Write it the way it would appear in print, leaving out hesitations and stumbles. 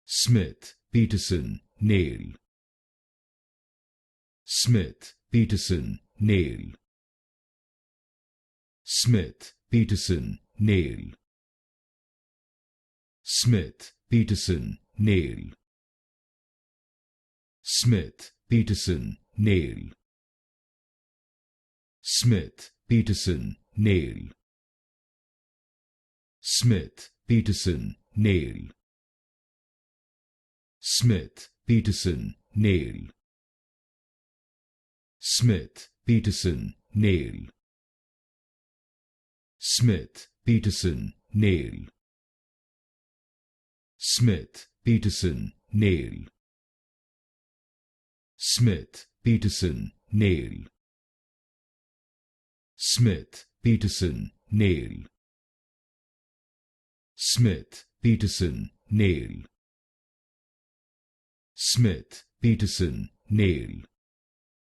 Smith-Petersen Nail. Smith-Petersen Nail. Smith-Petersen Nail. Smith-Petersen Nail. Smith-Petersen Nail. Smith-Petersen Nail. Smith-Petersen Nail. Smith-Petersen Nail. Smith-Petersen Nail. Smith-Petersen Nail. Smith-Petersen Nail. Smith-Petersen Nail. Smith-Petersen Nail. Smith-Petersen Nail. Smith-Petersen Nail.